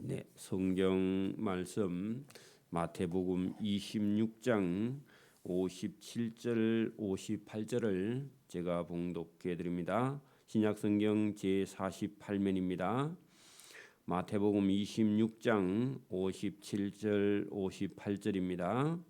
네, 성경 말씀 마태복음 26장 57절 58절을 제가 봉독해 드립니다. 신약 성경 제48면입니다. 마태복음 26장 57절 58절입니다.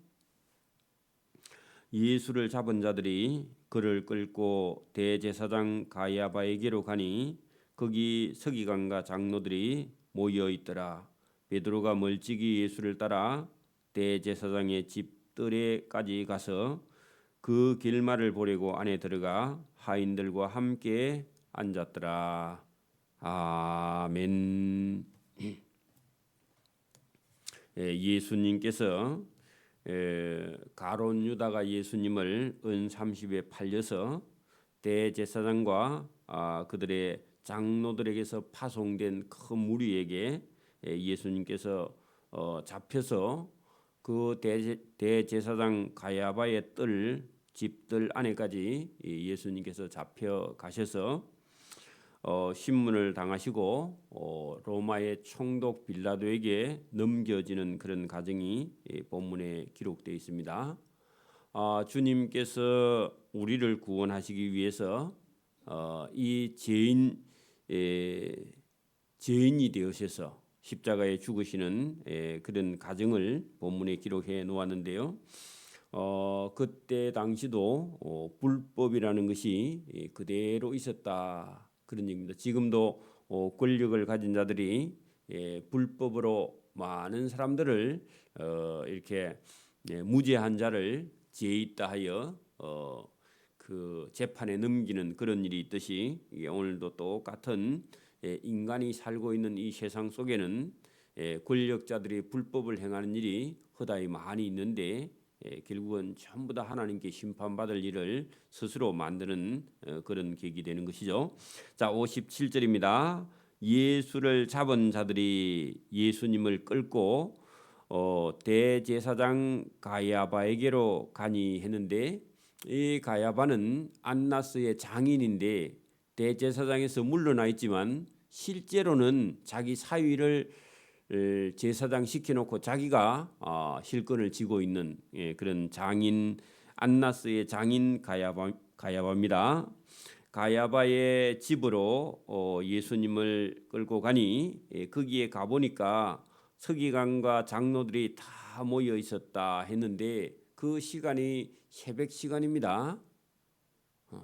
예수를 잡은 자들이 그를 끌고 대제사장 가야바에게로 가니 거기 서기관과 장로들이 모여 있더라. 베드로가 멀찍이 예수를 따라 대제사장의 집 뜰에까지 가서 그 길말을 보려고 안에 들어가 하인들과 함께 앉았더라. 아멘. 예수님께서 가룟 유다가 예수님을 은 30에 팔려서 대제사장과 그들의 장로들에게서 파송된 큰 무리에게 예수님께서 잡혀서 그 대제사장 가야바의 집들 안에까지 예수님께서 잡혀 가셔서 신문을 당하시고 로마의 총독 빌라도에게 넘겨지는 그런 과정이 본문에 기록되어 있습니다. 주님께서 우리를 구원하시기 위해서 이 죄인이 되어셔서 십자가에 죽으시는 그런 과정을 본문에 기록해 놓았는데요. 그때 당시도 불법이라는 것이 그대로 있었다. 그런 얘기입니다. 지금도 권력을 가진 자들이 불법으로 많은 사람들을 이렇게 무죄한 자를 죄 있다 하여 그 재판에 넘기는 그런 일이 있듯이 오늘도 똑같은 인간이 살고 있는 이 세상 속에는 권력자들이 불법을 행하는 일이 허다히 많이 있는데 결국은 전부 다 하나님께 심판받을 일을 스스로 만드는 그런 계기 되는 것이죠. 자, 57절입니다. 예수를 잡은 자들이 예수님을 끌고 대제사장 가야바에게로 가니 했는데 이 가야바는 안나스의 장인인데 대제사장에서 물러나 있지만 실제로는 자기 사위를 제사장 시켜놓고 자기가 실권을 쥐고 있는 그런 장인 안나스의 장인 가야바입니다. 가야바의 집으로 예수님을 끌고 가니 거기에 가보니까 서기관과 장로들이 다 모여 있었다 했는데 그 시간이 새벽 시간입니다.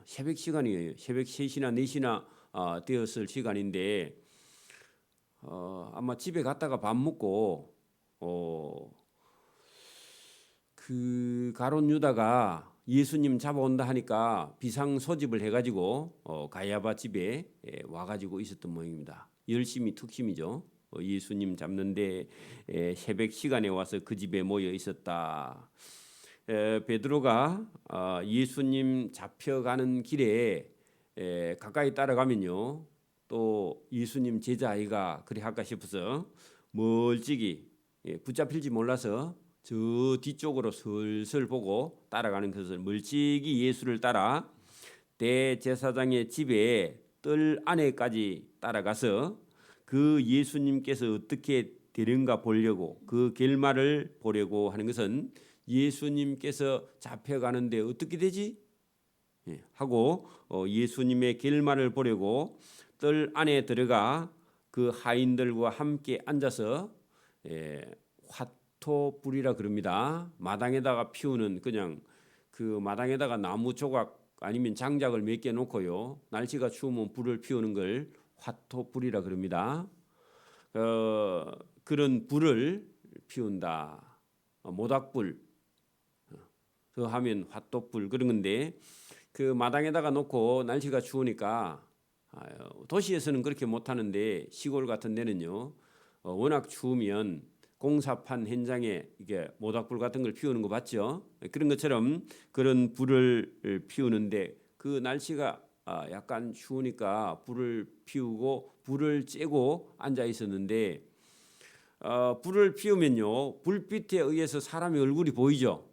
새벽 시간이에요. 새벽 3시나 4시나 되었을 시간인데 아마 집에 갔다가 밥 먹고 그 가룟 유다가 예수님 잡아온다 하니까 비상 소집을 해가지고 가야바 집에 와가지고 있었던 모양입니다. 열심히 특심이죠. 예수님 잡는데 새벽 시간에 와서 그 집에 모여 있었다. 베드로가 예수님 잡혀가는 길에 가까이 따라가면요. 또 예수님 제자 아이가 그리 할까 싶어서 멀찍이 붙잡힐지 몰라서 저 뒤쪽으로 슬슬 보고 따라가는 것을 멀찍이 예수를 따라 대제사장의 집에 뜰 안에까지 따라가서 그 예수님께서 어떻게 되는가 보려고 그 결말을 보려고 하는 것은 예수님께서 잡혀가는데 어떻게 되지? 하고 예수님의 결말을 보려고 뜰 안에 들어가 그 하인들과 함께 앉아서 화토불이라 그럽니다. 마당에다가 피우는 그냥 그 마당에다가 나무 조각 아니면 장작을 몇 개 놓고요. 날씨가 추우면 불을 피우는 걸 화토불이라 그럽니다. 그런 불을 피운다. 모닥불 그 하면 화토불 그런 건데 그 마당에다가 놓고 날씨가 추우니까 도시에서는 그렇게 못하는데 시골 같은 데는요 워낙 추우면 공사판 현장에 이게 모닥불 같은 걸 피우는 거 봤죠? 그런 것처럼 그런 불을 피우는데 그 날씨가 약간 추우니까 불을 피우고 불을 쬐고 앉아 있었는데 불을 피우면요 불빛에 의해서 사람의 얼굴이 보이죠.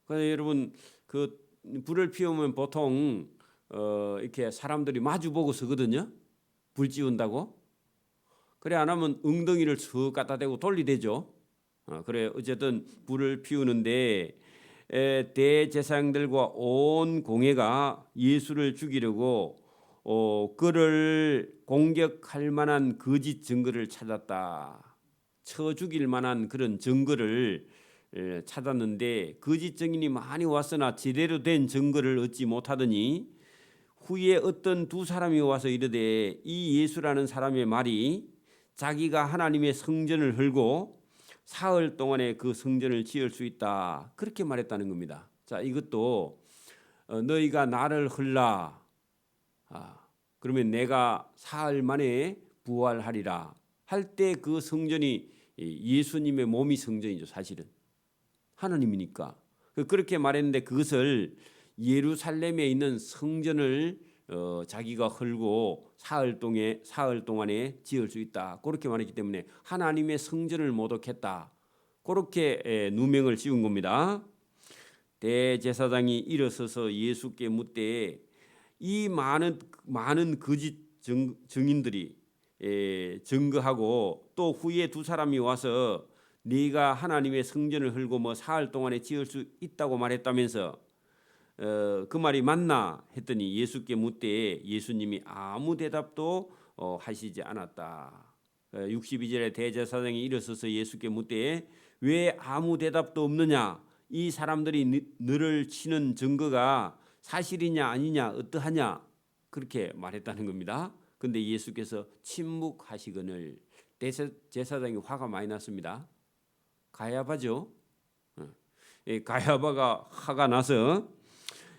그래서 여러분 그 불을 피우면 보통 이렇게 사람들이 마주 보고 서거든요. 불 지운다고. 그래 안 하면 엉덩이를 쓱 갖다 대고 돌리대죠. 그래 어쨌든 불을 피우는데 대제사장들과 온 공회가 예수를 죽이려고 그를 공격할 만한 거짓 증거를 찾았다. 쳐 죽일 만한 그런 증거를 찾았는데 거짓 증인이 많이 왔으나 제대로 된 증거를 얻지 못하더니 후에 어떤 두 사람이 와서 이르되 이 예수라는 사람의 말이 자기가 하나님의 성전을 헐고 사흘 동안에 그 성전을 지을 수 있다. 그렇게 말했다는 겁니다. 자, 이것도 너희가 나를 헐라. 그러면 내가 사흘 만에 부활하리라. 할 때 그 성전이 예수님의 몸이 성전이죠. 사실은 하나님이니까. 그렇게 말했는데 그것을 예루살렘에 있는 성전을 자기가 헐고 사흘 동안에 지을 수 있다. 그렇게 말했기 때문에 하나님의 성전을 모독했다. 그렇게 누명을 씌운 겁니다. 대제사장이 일어서서 예수께 묻되 이 많은 거짓 증인들이 증거하고 또 후에 두 사람이 와서 네가 하나님의 성전을 헐고 뭐 사흘 동안에 지을 수 있다고 말했다면서 그 말이 맞나 했더니 예수께 묻되 예수님이 아무 대답도 하시지 않았다. 62절에 대제사장이 일어서서 예수께 묻되 왜 아무 대답도 없느냐? 이 사람들이 너를 치는 증거가 사실이냐 아니냐 어떠하냐 그렇게 말했다는 겁니다. 근데 예수께서 침묵하시거늘 대제사장이 화가 많이 났습니다. 가야바죠. 가야바가 화가 나서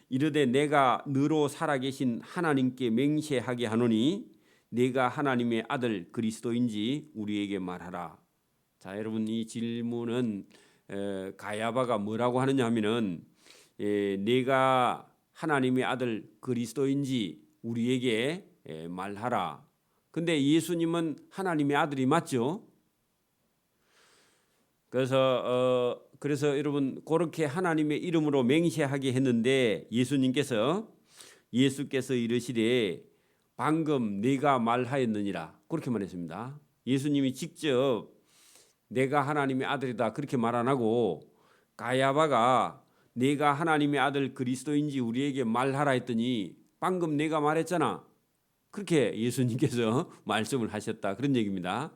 이르되 내가 너로 살아계신 하나님께 맹세하게 하노니 네가 하나님의 아들 그리스도인지 우리에게 말하라. 자, 여러분 이 질문은 가야바가 뭐라고 하느냐 하면은 네가 하나님의 아들 그리스도인지 우리에게 말하라. 근데 예수님은 하나님의 아들이 맞죠? 그래서 여러분 그렇게 하나님의 이름으로 맹세하게 했는데 예수께서 이르시되 방금 네가 말하였느니라 그렇게 말했습니다. 예수님이 직접 내가 하나님의 아들이다 그렇게 말 안 하고 가야바가 네가 하나님의 아들 그리스도인지 우리에게 말하라 했더니 방금 내가 말했잖아. 그렇게 예수님께서 말씀을 하셨다 그런 얘기입니다.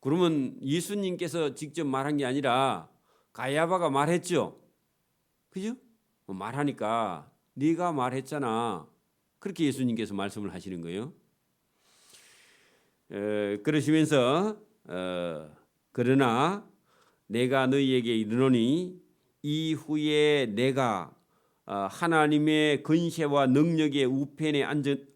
그러면 예수님께서 직접 말한 게 아니라 가야바가 말했죠. 그죠? 말하니까 네가 말했잖아. 그렇게 예수님께서 말씀을 하시는 거예요. 그러시면서 그러나 내가 너희에게 이르노니 이후에 내가 하나님의 권세와 능력의 우편에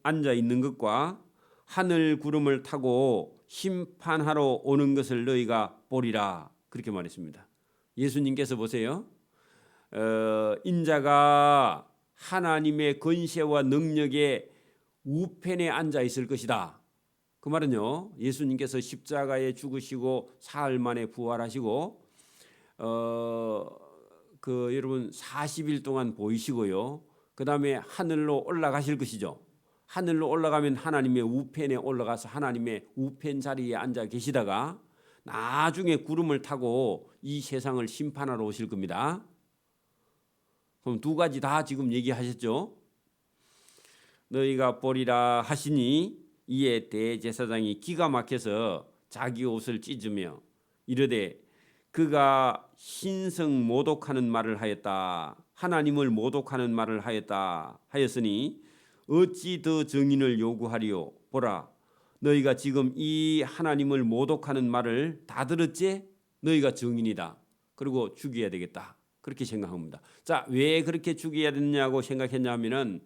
앉아 있는 것과 하늘 구름을 타고 심판하러 오는 것을 너희가 보리라 그렇게 말했습니다. 예수님께서 보세요. 인자가 하나님의 권세와 능력의 우편에 앉아 있을 것이다. 그 말은요. 예수님께서 십자가에 죽으시고 사흘 만에 부활하시고 여러분 40일 동안 보이시고요. 그다음에 하늘로 올라가실 것이죠. 하늘로 올라가면 하나님의 우편에 올라가서 하나님의 우편 자리에 앉아 계시다가 나중에 구름을 타고 이 세상을 심판하러 오실 겁니다. 그럼 두 가지 다 지금 얘기하셨죠. 너희가 보리라 하시니 이에 대제사장이 기가 막혀서 자기 옷을 찢으며 이르되 그가 신성 모독하는 말을 하였다. 하나님을 모독하는 말을 하였다 하였으니 어찌 더 증인을 요구하리요. 보라 너희가 지금 이 하나님을 모독하는 말을 다 들었지? 너희가 증인이다. 그리고 죽여야 되겠다. 그렇게 생각합니다. 자, 왜 그렇게 죽여야 되느냐고 생각했냐 하면은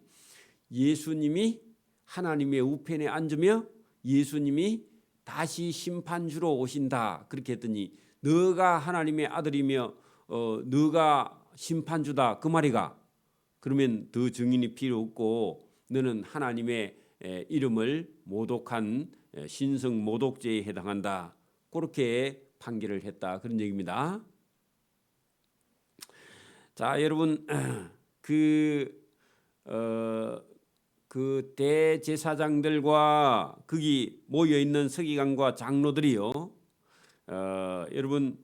예수님이 하나님의 우편에 앉으며 예수님이 다시 심판주로 오신다. 그렇게 했더니 너가 하나님의 아들이며 너가 심판주다. 그 말이가. 그러면 더 증인이 필요 없고 너는 하나님의 이름을 모독한 신성 모독죄에 해당한다. 그렇게 판결을 했다. 그런 얘기입니다. 자, 여러분 그 그 대제사장들과 거기 모여 있는 서기관과 장로들이요, 여러분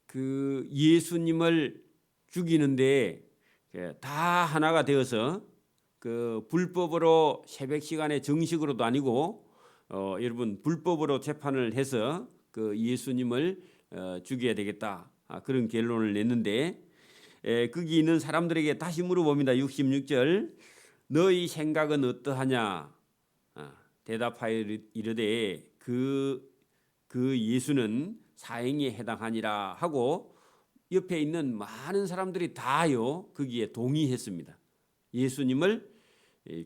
그 예수님을 죽이는데 다 하나가 되어서 그 불법으로 새벽 시간에 정식으로도 아니고 여러분 불법으로 재판을 해서 그 예수님을 죽여야 되겠다, 그런 결론을 냈는데, 거기 있는 사람들에게 다시 물어봅니다. 66절, 너희 생각은 어떠하냐? 대답하여 이르되 그 예수는 사형에 해당하니라 하고, 옆에 있는 많은 사람들이 다요 거기에 동의했습니다. 예수님을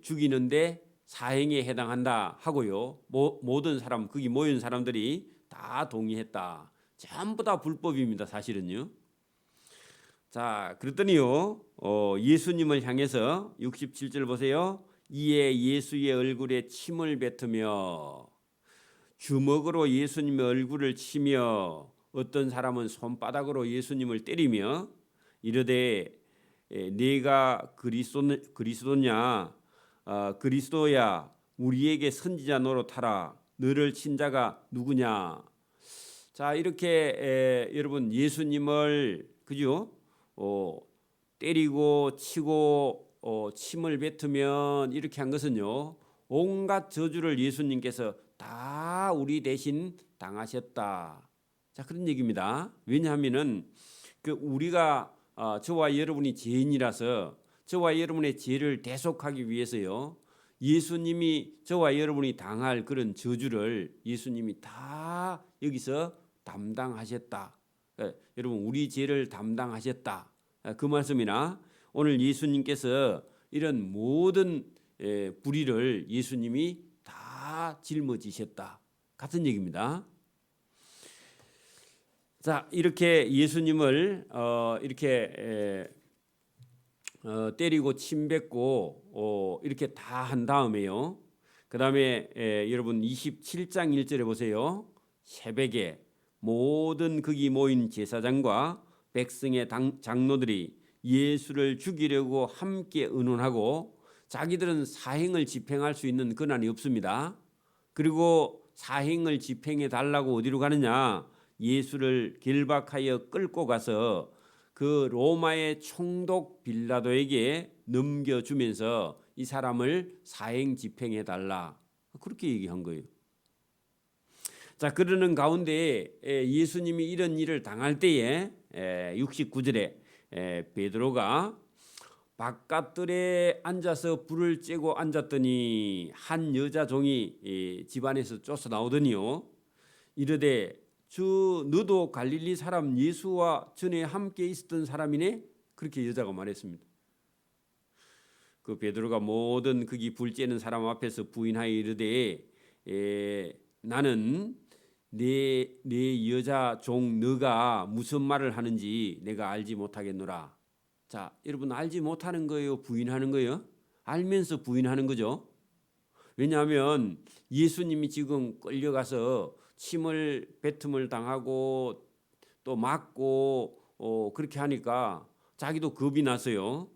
죽이는데 사형에 해당한다 하고요, 모든 사람, 거기 모인 사람들이 다 동의했다. 전부 다 불법입니다, 사실은요. 자, 그랬더니요, 예수님을 향해서 67절 보세요. 이에 예수의 얼굴에 침을 뱉으며, 주먹으로 예수님의 얼굴을 치며, 어떤 사람은 손바닥으로 예수님을 때리며 이르되 네가 그리스도냐, 그리스도야, 우리에게 선지자 노릇하라. 너를 친 자가 누구냐? 자, 이렇게 여러분 예수님을 그죠? 때리고 치고 침을 뱉으면 이렇게 한 것은요, 온갖 저주를 예수님께서 다 우리 대신 당하셨다. 자, 그런 얘기입니다. 왜냐하면은 그 우리가 저와 여러분이 죄인이라서 저와 여러분의 죄를 대속하기 위해서요, 예수님이 저와 여러분이 당할 그런 저주를 예수님이 다 여기서 담당하셨다. 여러분 우리 죄를 담당하셨다, 그 말씀이나 오늘 예수님께서 이런 모든 불의를 예수님이 다 짊어지셨다, 같은 얘기입니다. 자, 이렇게 예수님을 이렇게 때리고 침뱉고 이렇게 다 한 다음에요, 그 다음에 여러분 27장 1절에 보세요. 새벽에 모든 거기 모인 제사장과 백성의 장로들이 예수를 죽이려고 함께 의논하고, 자기들은 사형을 집행할 수 있는 권한이 없습니다. 그리고 사형을 집행해 달라고 어디로 가느냐? 예수를 결박하여 끌고 가서 그 로마의 총독 빌라도에게 넘겨주면서 이 사람을 사형 집행해 달라, 그렇게 얘기한 거예요. 자, 그러는 가운데 예수님이 이런 일을 당할 때에 69절에 베드로가 바깥들에 앉아서 불을 쬐고 앉았더니 한 여자 종이 집안에서 쫓아 나오더니요, 이르되 주 너도 갈릴리 사람 예수와 전에 함께 있었던 사람이네, 그렇게 여자가 말했습니다. 그 베드로가 모든 거기 불 쬐는 사람 앞에서 부인하여 이르되 나는 네 여자 종 너가 무슨 말을 하는지 내가 알지 못하겠노라. 자, 여러분 알지 못하는 거예요, 부인하는 거예요? 알면서 부인하는 거죠. 왜냐하면 예수님이 지금 끌려가서 침을 뱉음을 당하고 또 맞고 그렇게 하니까 자기도 겁이 나서요.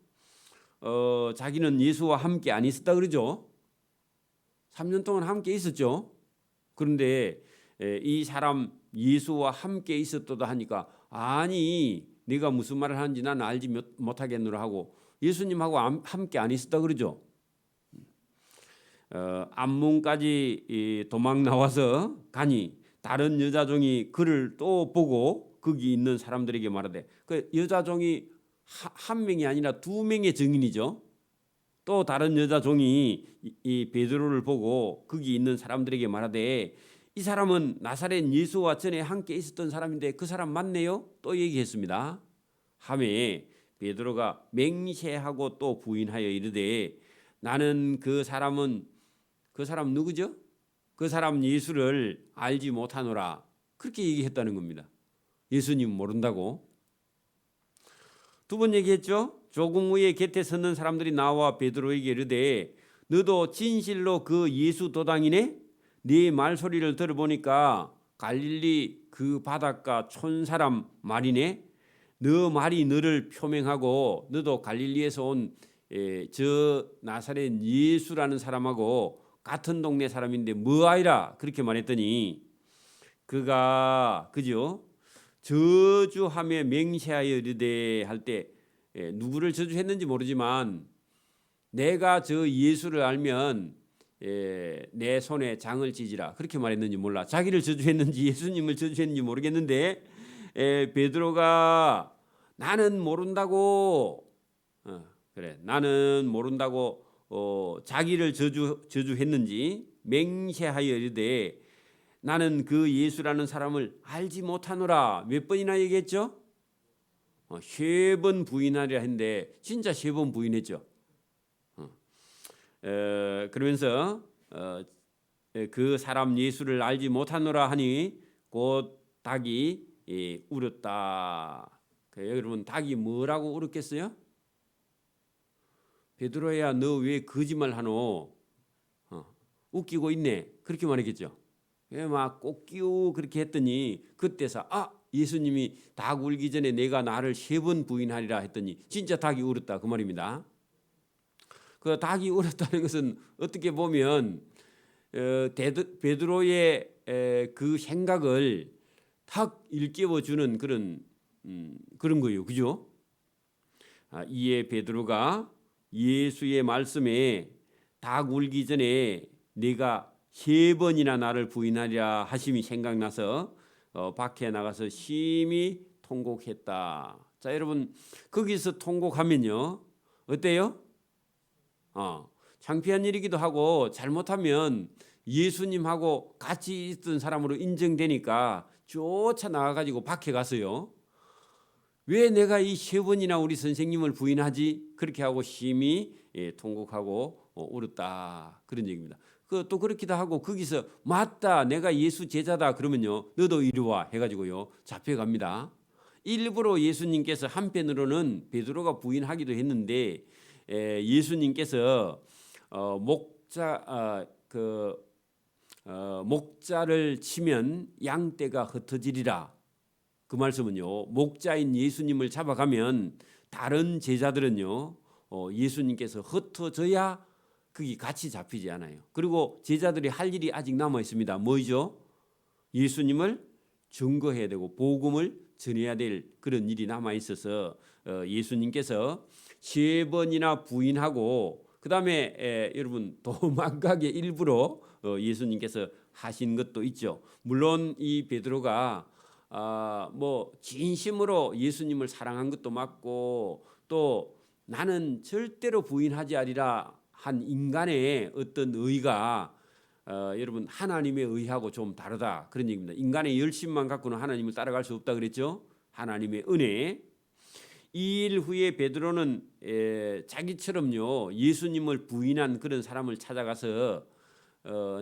자기는 예수와 함께 안 있었다 그러죠. 3년 동안 함께 있었죠. 그런데 이 사람 예수와 함께 있었다 하니까, 아니 네가 무슨 말을 하는지 나는 알지 못하겠노라 하고 예수님하고 함께 안 있었다 그러죠. 앞문까지 도망 나와서 가니 다른 여자종이 그를 또 보고 거기 있는 사람들에게 말하되, 그 여자종이 한 명이 아니라 두 명의 증인이죠. 또 다른 여자종이 이 베드로를 보고 거기 있는 사람들에게 말하되, 이 사람은 나사렛 예수와 전에 함께 있었던 사람인데 그 사람 맞네요? 또 얘기했습니다. 하매 베드로가 맹세하고 또 부인하여 이르되, 나는 그 사람 누구죠? 그 사람 예수를 알지 못하노라, 그렇게 얘기했다는 겁니다. 예수님 모른다고. 두 번 얘기했죠. 조금 후에 곁에 서는 사람들이 나와 베드로에게 이르되, 너도 진실로 그 예수 도당이네? 네 말소리를 들어보니까 갈릴리 그 바닷가 촌 사람 말이네. 너 말이 너를 표명하고 너도 갈릴리에서 온 저 나사렛 예수라는 사람하고 같은 동네 사람인데 뭐하이라 그렇게 말했더니 그가 그죠? 저주하며 맹세하여 이르되 할 때 누구를 저주했는지 모르지만 내가 저 예수를 알면 내 손에 장을 찢으라 그렇게 말했는지 몰라. 자기를 저주했는지 예수님을 저주했는지 모르겠는데 베드로가 나는 모른다고 그래 나는 모른다고 자기를 저주했는지 맹세하여 이르되 나는 그 예수라는 사람을 알지 못하노라. 몇 번이나 얘기했죠? 3번 부인하리라 했는데 진짜 3번 부인했죠. 그러면서 그 사람 예수를 알지 못하노라 하니 곧 닭이 울었다. 여러분 닭이 뭐라고 울었겠어요? 베드로야 너 왜 거짓말하노? 웃기고 있네. 그렇게 말했겠죠. 막 꽃기우 그렇게 했더니 그때서 예수님이 닭 울기 전에 내가 나를 3번 부인하리라 했더니 진짜 닭이 울었다 그 말입니다. 그 닭이 울었다는 것은 어떻게 보면 베드로의 그 생각을 탁 일깨워 주는 그런 거예요, 그죠? 이에 베드로가 예수의 말씀에 닭 울기 전에 내가 3번이나 나를 부인하리라 하심이 생각나서 밖에 나가서 심히 통곡했다. 자, 여러분 거기서 통곡하면요 어때요? 창피한 일이기도 하고 잘못하면 예수님하고 같이 있던 사람으로 인정되니까 쫓아 나가가지고 밖에 가서요. 왜 내가 이 3번이나 우리 선생님을 부인하지? 그렇게 하고 심히 통곡하고 울었다. 그런 얘기입니다. 또 그렇기도 하고 거기서 맞다 내가 예수 제자다 그러면요 너도 이리 와 해가지고요 잡혀갑니다. 일부러 예수님께서 한편으로는 베드로가 부인하기도 했는데 예수님께서 목자를 치면 양떼가 흩어지리라. 그 말씀은요 목자인 예수님을 잡아가면 다른 제자들은요 예수님께서 흩어져야 거기 같이 잡히지 않아요. 그리고 제자들이 할 일이 아직 남아 있습니다. 뭐죠? 예수님을 증거해야 되고 복음을 전해야 될 그런 일이 남아 있어서 예수님께서 3번이나 부인하고 그다음에 여러분 도망가게 일부러 예수님께서 하신 것도 있죠. 물론 이 베드로가 뭐 진심으로 예수님을 사랑한 것도 맞고 또 나는 절대로 부인하지 않으리라 한 인간의 어떤 의가 여러분 하나님의 의하고 좀 다르다 그런 얘기입니다. 인간의 열심만 갖고는 하나님을 따라갈 수 없다 그랬죠. 하나님의 은혜. 이 일 후에 베드로는 자기처럼요 예수님을 부인한 그런 사람을 찾아가서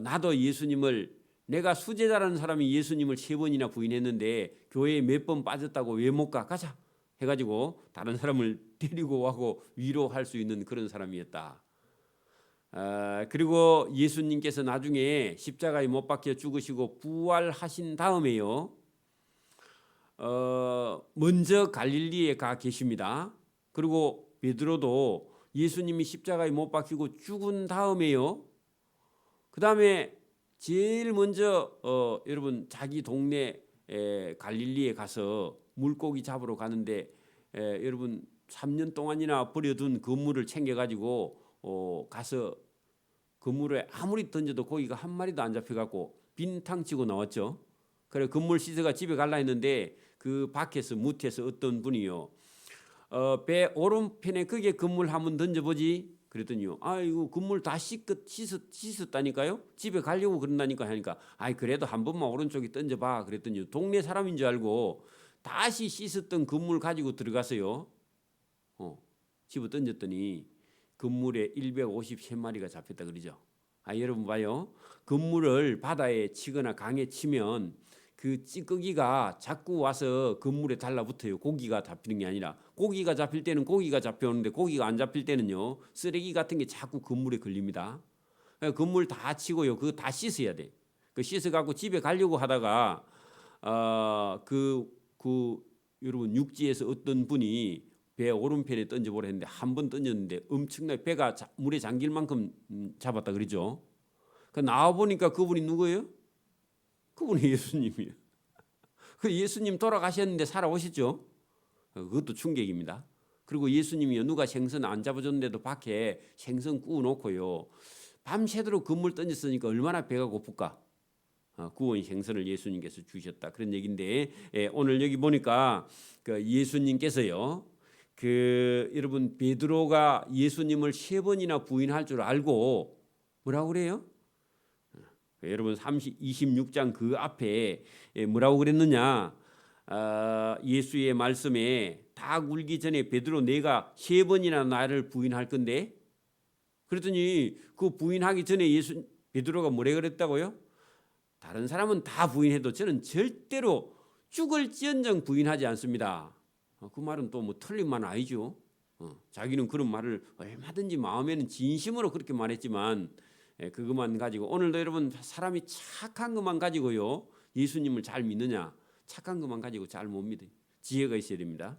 나도 예수님을 내가 수제자라는 사람이 예수님을 3번이나 부인했는데 교회에 몇 번 빠졌다고 왜 못 가? 가자 해가지고 다른 사람을 데리고 와고 위로할 수 있는 그런 사람이었다. 그리고 예수님께서 나중에 십자가에 못 박혀 죽으시고 부활하신 다음에요 먼저 갈릴리에 가 계십니다. 그리고 베드로도 예수님이 십자가에 못 박히고 죽은 다음에요 그 다음에 제일 먼저 여러분 자기 동네 갈릴리에 가서 물고기 잡으러 가는데 여러분 3년 동안이나 버려둔 그물을 챙겨가지고 가서 그물에 아무리 던져도 고기가 한 마리도 안 잡혀갖고 빈탕 치고 나왔죠. 그래 그물 씻어가 집에 갈라 했는데 그 밖에서 무태에서 어떤 분이요 배 오른편에 그게 그물 한번 던져보지 그랬더니요 이거 그물 다 씻었다니까요 집에 가려고 그런다니까 하니까 그래도 한 번만 오른쪽에 던져봐 그랬더니요 동네 사람인 줄 알고 다시 씻었던 그물 가지고 들어가서요 집어 던졌더니 그물에 153마리가 잡혔다 그러죠. 여러분 봐요. 그물을 바다에 치거나 강에 치면 그 찌꺼기가 자꾸 와서 그물에 달라붙어요. 고기가 잡히는 게 아니라 고기가 잡힐 때는 고기가 잡혀오는데 고기가 안 잡힐 때는요 쓰레기 같은 게 자꾸 그물에 걸립니다. 그물 다 치고요 그거 다 씻어야 돼. 그 씻어갖고 집에 가려고 하다가 여러분 육지에서 어떤 분이 배 오른편에 던져보라 했는데 한 번 던졌는데 엄청나게 배가 물에 잠길 만큼 잡았다 그러죠. 그 나와 보니까 그분이 누구예요? 그분이 예수님이에요. 그 예수님 돌아가셨는데 살아오셨죠. 그것도 충격입니다. 그리고 예수님이요, 누가 생선 안 잡아줬는데도 밖에 생선 구워놓고요 밤새도록 그물 던졌으니까 얼마나 배가 고플까. 구운 생선을 예수님께서 주셨다, 그런 얘기인데, 오늘 여기 보니까 그 예수님께서요, 여러분 베드로가 예수님을 3번이나 부인할 줄 알고 뭐라고 그래요? 여러분 26장 그 앞에 뭐라고 그랬느냐? 예수의 말씀에 닭 울기 전에 베드로, 내가 3번이나 나를 부인할 건데, 그랬더니 그 부인하기 전에 베드로가 뭐래 그랬다고요? 다른 사람은 다 부인해도 저는 절대로 죽을지언정 부인하지 않습니다. 그 말은 또 뭐 틀린 말은 아니죠. 자기는 그런 말을 얼마든지 마음에는 진심으로 그렇게 말했지만, 그것만 가지고, 오늘도 여러분 사람이 착한 것만 가지고요 예수님을 잘 믿느냐? 착한 것만 가지고 잘 못 믿어요. 지혜가 있어야 됩니다.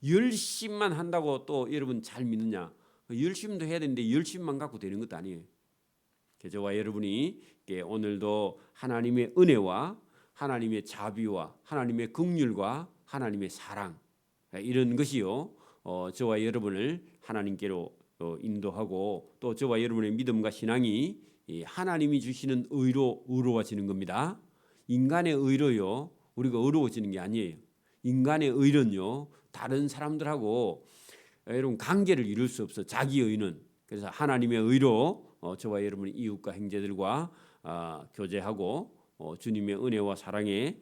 열심만 한다고 또 여러분 잘 믿느냐? 열심도 해야 되는데 열심만 갖고 되는 것도 아니에요. 저와 여러분이 오늘도 하나님의 은혜와 하나님의 자비와 하나님의 긍휼과 하나님의 사랑, 이런 것이요 저와 여러분을 하나님께로 인도하고, 또 저와 여러분의 믿음과 신앙이 하나님이 주시는 의로 의로워지는 겁니다. 인간의 의로요 우리가 의로워지는 게 아니에요. 인간의 의는요 다른 사람들하고 여러분 관계를 이룰 수 없어, 자기 의는. 그래서 하나님의 의로 저와 여러분의 이웃과 형제들과 교제하고 주님의 은혜와 사랑에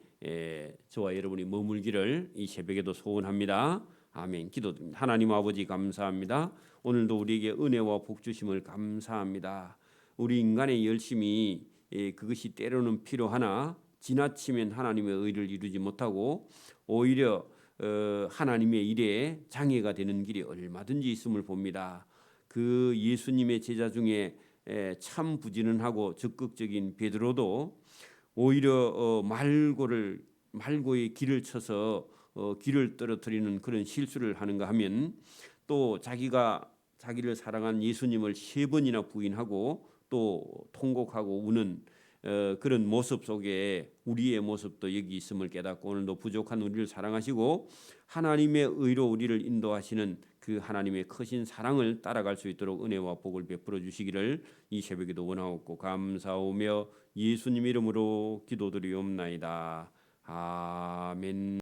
저와 여러분이 머물기를 이 새벽에도 소원합니다. 아멘. 기도드립니다. 하나님 아버지 감사합니다. 오늘도 우리에게 은혜와 복 주심을 감사합니다. 우리 인간의 열심이 그것이 때로는 필요하나 지나치면 하나님의 의를 이루지 못하고 오히려 하나님의 일에 장애가 되는 길이 얼마든지 있음을 봅니다. 그 예수님의 제자 중에 참 부지런하고 적극적인 베드로도 오히려 말고의 길을 쳐서 길을 떨어뜨리는 그런 실수를 하는가 하면, 또 자기를 사랑한 예수님을 3번이나 부인하고 또 통곡하고 우는 그런 모습 속에 우리의 모습도 여기 있음을 깨닫고, 오늘도 부족한 우리를 사랑하시고 하나님의 의로 우리를 인도하시는 그 하나님의 크신 사랑을 따라갈 수 있도록 은혜와 복을 베풀어 주시기를 이 새벽에도 원하옵고 감사오며 예수님 이름으로 기도드리옵나이다. 아멘.